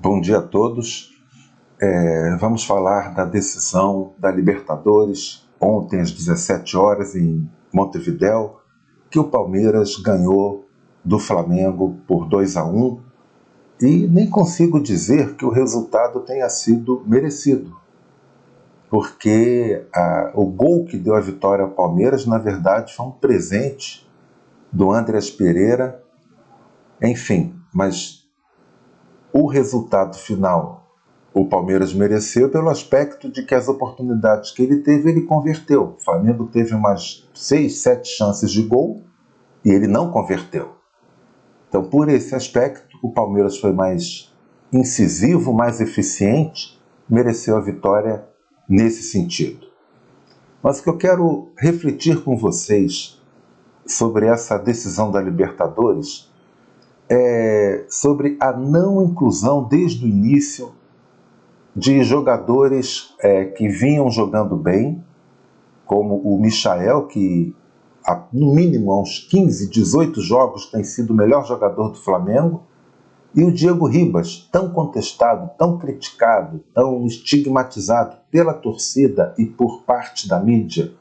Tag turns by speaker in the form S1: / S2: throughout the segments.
S1: Bom dia a todos. Vamos falar da decisão da Libertadores, ontem às 17 horas em Montevidéu, que o Palmeiras ganhou do Flamengo por 2-1, e nem consigo dizer que o resultado tenha sido merecido, porque o gol que deu a vitória ao Palmeiras, na verdade, foi um presente do Andreas Pereira, enfim, mas o resultado final o Palmeiras mereceu pelo aspecto de que as oportunidades que ele teve, ele converteu. O Flamengo teve umas 6, 7 chances de gol e ele não converteu. Então, por esse aspecto, o Palmeiras foi mais incisivo, mais eficiente, mereceu a vitória nesse sentido. Mas o que eu quero refletir com vocês sobre essa decisão da Libertadores é sobre a não inclusão desde o início de jogadores que vinham jogando bem, como o Michael, que no mínimo há uns 15, 18 jogos tem sido o melhor jogador do Flamengo, e o Diego Ribas, tão contestado, tão criticado, tão estigmatizado pela torcida e por parte da mídia.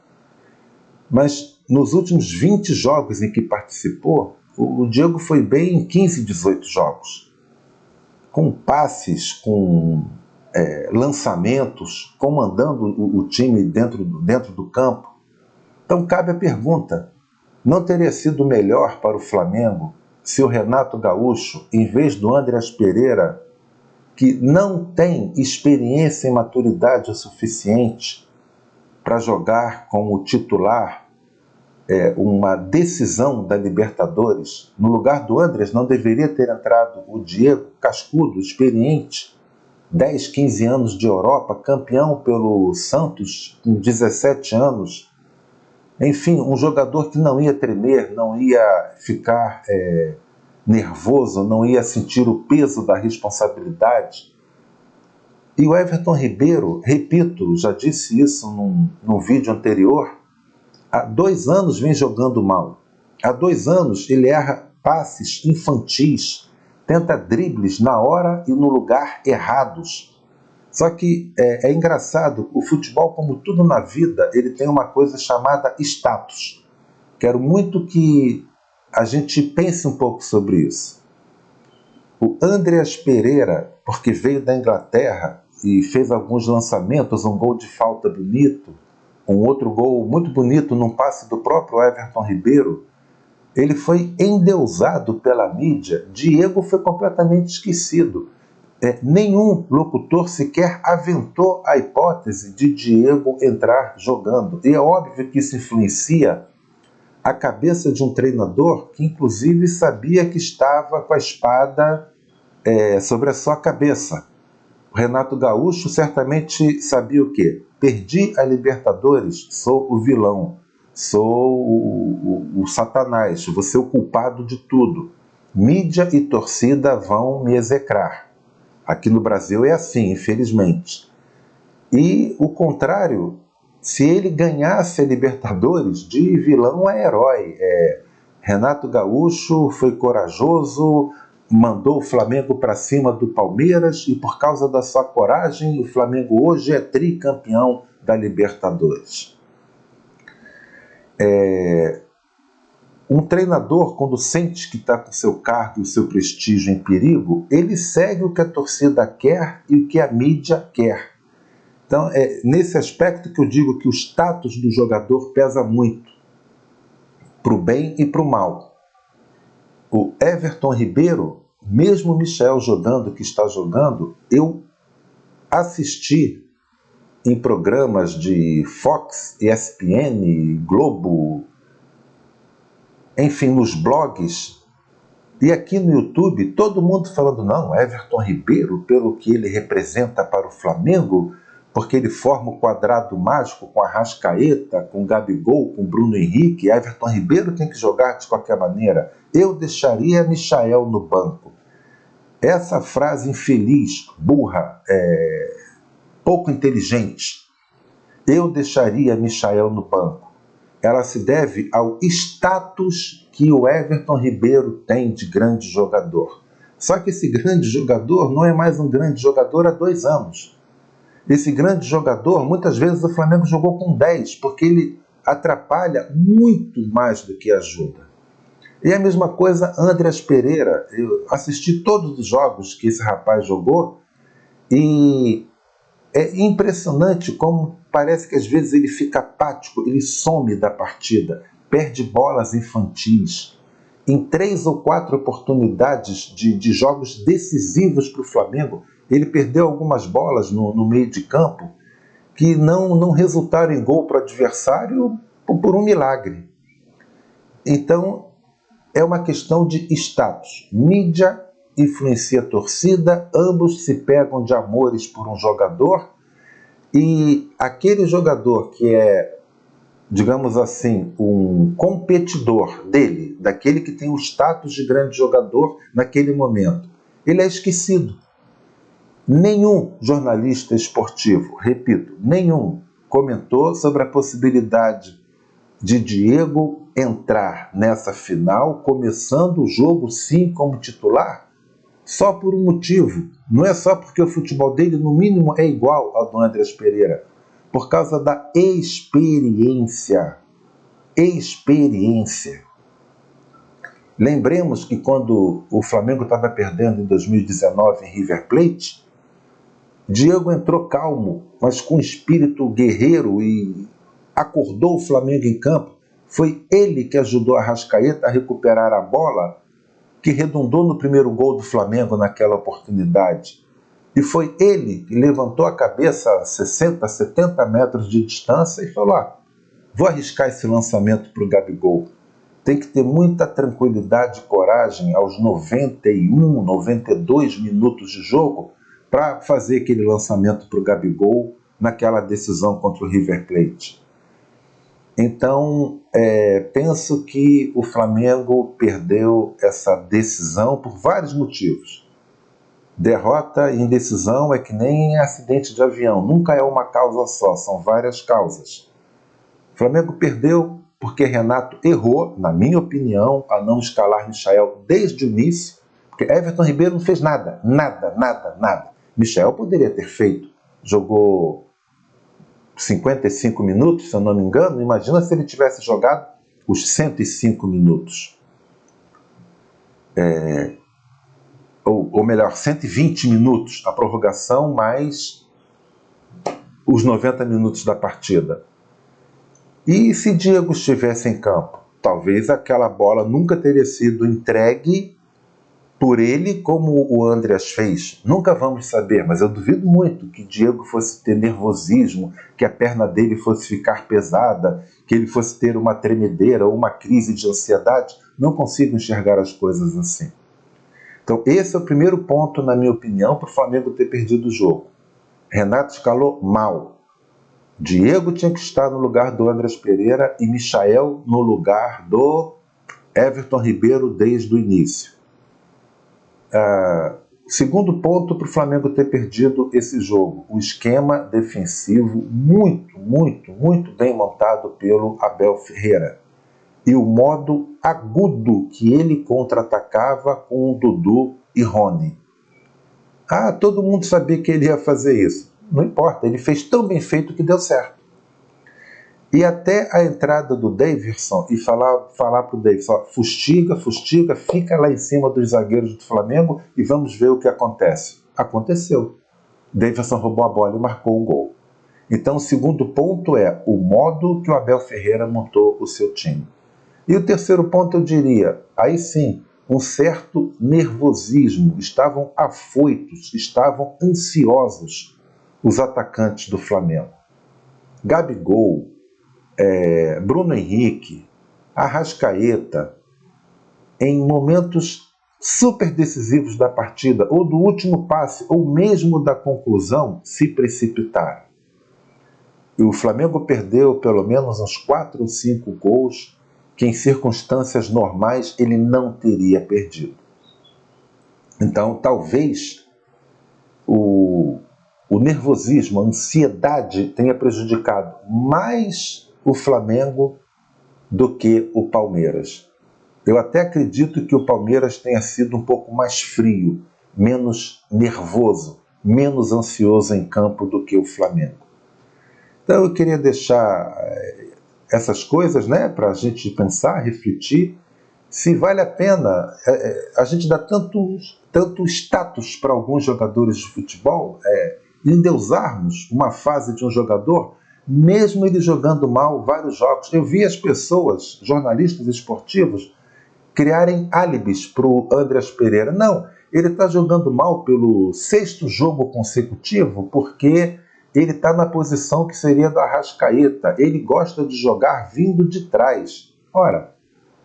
S1: Mas nos últimos 20 jogos em que participou, o Diego foi bem em 15, 18 jogos, com passes, com lançamentos, comandando o time dentro do campo. Então cabe a pergunta: não teria sido melhor para o Flamengo se o Renato Gaúcho, em vez do Andreas Pereira, que não tem experiência e maturidade o suficiente para jogar como titular uma decisão da Libertadores, no lugar do Andreas não deveria ter entrado o Diego, cascudo, experiente, 10, 15 anos de Europa, campeão pelo Santos com 17 anos. Enfim, um jogador que não ia tremer, não ia ficar nervoso, não ia sentir o peso da responsabilidade. E o Everton Ribeiro, repito, já disse isso num vídeo anterior, há 2 anos vem jogando mal. Há 2 anos ele erra passes infantis, tenta dribles na hora e no lugar errados. Só que é engraçado, o futebol, como tudo na vida, ele tem uma coisa chamada status. Quero muito que a gente pense um pouco sobre isso. O Andreas Pereira, porque veio da Inglaterra e fez alguns lançamentos, um gol de falta bonito, um outro gol muito bonito num passe do próprio Everton Ribeiro, ele foi endeusado pela mídia. Diego foi completamente esquecido. Nenhum locutor sequer aventou a hipótese de Diego entrar jogando. E é óbvio que isso influencia a cabeça de um treinador que, inclusive, sabia que estava com a espada sobre a sua cabeça. O Renato Gaúcho certamente sabia o quê? Perdi a Libertadores, sou o vilão. Sou o Satanás, vou ser o culpado de tudo. Mídia e torcida vão me execrar. Aqui no Brasil é assim, infelizmente. E o contrário, se ele ganhasse a Libertadores, de vilão a herói. Renato Gaúcho foi corajoso, mandou o Flamengo para cima do Palmeiras e por causa da sua coragem, o Flamengo hoje é tricampeão da Libertadores. Um treinador, quando sente que está com seu cargo e o seu prestígio em perigo, ele segue o que a torcida quer e o que a mídia quer. Então, é nesse aspecto que eu digo que o status do jogador pesa muito, para o bem e para o mal. O Everton Ribeiro, mesmo o Michael jogando o que está jogando, eu assisti em programas de Fox, ESPN, Globo, enfim, nos blogs, e aqui no YouTube, todo mundo falando, não, Everton Ribeiro, pelo que ele representa para o Flamengo, porque ele forma o quadrado mágico com Arrascaeta, com Gabigol, com Bruno Henrique, Everton Ribeiro tem que jogar de qualquer maneira. Eu deixaria Michael no banco. Essa frase infeliz, burra, pouco inteligente, eu deixaria Michael no banco, ela se deve ao status que o Everton Ribeiro tem de grande jogador. Só que esse grande jogador não é mais um grande jogador há 2 anos. Esse grande jogador, muitas vezes o Flamengo jogou com 10, porque ele atrapalha muito mais do que ajuda. E a mesma coisa, Andreas Pereira. Eu assisti todos os jogos que esse rapaz jogou e é impressionante como parece que às vezes ele fica apático, ele some da partida, perde bolas infantis. Em 3 ou 4 oportunidades de jogos decisivos para o Flamengo, ele perdeu algumas bolas no meio de campo que não resultaram em gol para o adversário por um milagre. Então, é uma questão de status. Mídia influencia a torcida, ambos se pegam de amores por um jogador, e aquele jogador que é, digamos assim, um competidor dele, daquele que tem o status de grande jogador naquele momento, ele é esquecido. Nenhum jornalista esportivo, repito, nenhum, comentou sobre a possibilidade de Diego entrar nessa final, começando o jogo sim como titular, só por um motivo. Não é só porque o futebol dele, no mínimo, é igual ao do Andreas Pereira. Por causa da experiência. Experiência. Lembremos que quando o Flamengo estava perdendo em 2019 em River Plate, Diego entrou calmo, mas com espírito guerreiro e acordou o Flamengo em campo. Foi ele que ajudou a Arrascaeta a recuperar a bola, que redundou no primeiro gol do Flamengo naquela oportunidade. E foi ele que levantou a cabeça a 60, 70 metros de distância e falou: vou arriscar esse lançamento para o Gabigol. Tem que ter muita tranquilidade e coragem aos 91, 92 minutos de jogo para fazer aquele lançamento para o Gabigol naquela decisão contra o River Plate. Então, penso que o Flamengo perdeu essa decisão por vários motivos. Derrota e indecisão é que nem acidente de avião, nunca é uma causa só, são várias causas. O Flamengo perdeu porque Renato errou, na minha opinião, a não escalar Michael desde o início, porque Everton Ribeiro não fez nada. Michael poderia ter feito, jogou 55 minutos, se eu não me engano. Imagina se ele tivesse jogado os 105 minutos. Ou melhor, 120 minutos, a prorrogação mais os 90 minutos da partida. E se Diego estivesse em campo? Talvez aquela bola nunca teria sido entregue por ele como o Andreas fez. Nunca vamos saber, mas eu duvido muito que Diego fosse ter nervosismo, que a perna dele fosse ficar pesada, que ele fosse ter uma tremedeira ou uma crise de ansiedade. Não consigo enxergar as coisas assim. Então esse é o primeiro ponto, na minha opinião, para o Flamengo ter perdido o jogo. Renato escalou mal. Diego tinha que estar no lugar do Andreas Pereira e Michael no lugar do Everton Ribeiro desde o início. Segundo ponto para o Flamengo ter perdido esse jogo: o esquema defensivo muito bem montado pelo Abel Ferreira e o modo agudo que ele contra-atacava com o Dudu e Rony. Todo mundo sabia que ele ia fazer isso. Não importa, ele fez tão bem feito que deu certo. E até a entrada do Davidson e falar para o Davidson: fustiga, fica lá em cima dos zagueiros do Flamengo e vamos ver o que acontece. Aconteceu. Davidson roubou a bola e marcou o gol. Então o segundo ponto é o modo que o Abel Ferreira montou o seu time. E o terceiro ponto eu diria, aí sim, um certo nervosismo. Estavam afoitos, estavam ansiosos os atacantes do Flamengo. Gabigol, Bruno Henrique, Arrascaeta, em momentos super decisivos da partida, ou do último passe, ou mesmo da conclusão, se precipitaram. E o Flamengo perdeu pelo menos uns 4 ou 5 gols que em circunstâncias normais ele não teria perdido. Então talvez o nervosismo, a ansiedade tenha prejudicado mais o Flamengo do que o Palmeiras. Eu até acredito que o Palmeiras tenha sido um pouco mais frio, menos nervoso, menos ansioso em campo do que o Flamengo. Então eu queria deixar essas coisas, né, para a gente pensar, refletir, se vale a pena a gente dar tanto status para alguns jogadores de futebol, endeusarmos uma fase de um jogador, mesmo ele jogando mal vários jogos. Eu vi as pessoas, jornalistas esportivos, criarem álibis para o Andreas Pereira. Não, ele está jogando mal pelo 6º jogo consecutivo porque ele está na posição que seria do Arrascaeta. Ele gosta de jogar vindo de trás. Ora,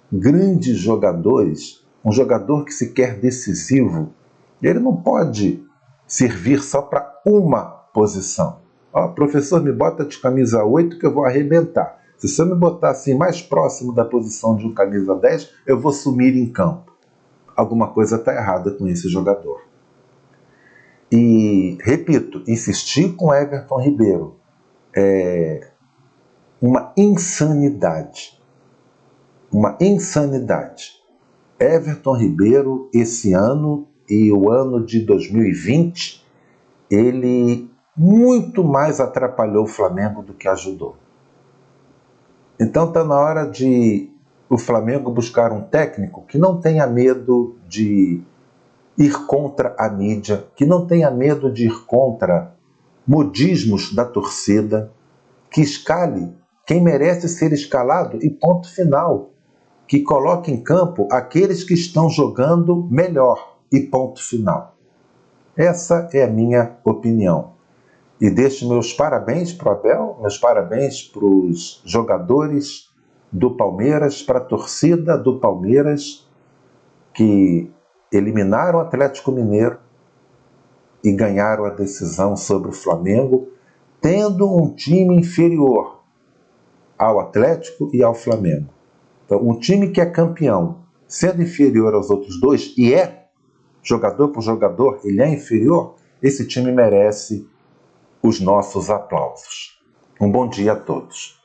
S1: grandes jogadores, um jogador que se quer decisivo, ele não pode servir só para uma posição. Ó, professor, me bota de camisa 8 que eu vou arrebentar. Se você me botar assim mais próximo da posição de um camisa 10, eu vou sumir em campo. Alguma coisa está errada com esse jogador. E, repito, insistir com Everton Ribeiro é uma insanidade. Uma insanidade. Everton Ribeiro, esse ano e o ano de 2020, ele muito mais atrapalhou o Flamengo do que ajudou. Então está na hora de o Flamengo buscar um técnico que não tenha medo de ir contra a mídia, que não tenha medo de ir contra modismos da torcida, que escale quem merece ser escalado e ponto final, que coloque em campo aqueles que estão jogando melhor e ponto final. Essa é a minha opinião. E deixo meus parabéns para o Abel, meus parabéns para os jogadores do Palmeiras, para a torcida do Palmeiras, que eliminaram o Atlético Mineiro e ganharam a decisão sobre o Flamengo, tendo um time inferior ao Atlético e ao Flamengo. Então, um time que é campeão, sendo inferior aos outros dois, e jogador por jogador, ele é inferior, esse time merece os nossos aplausos. Um bom dia a todos.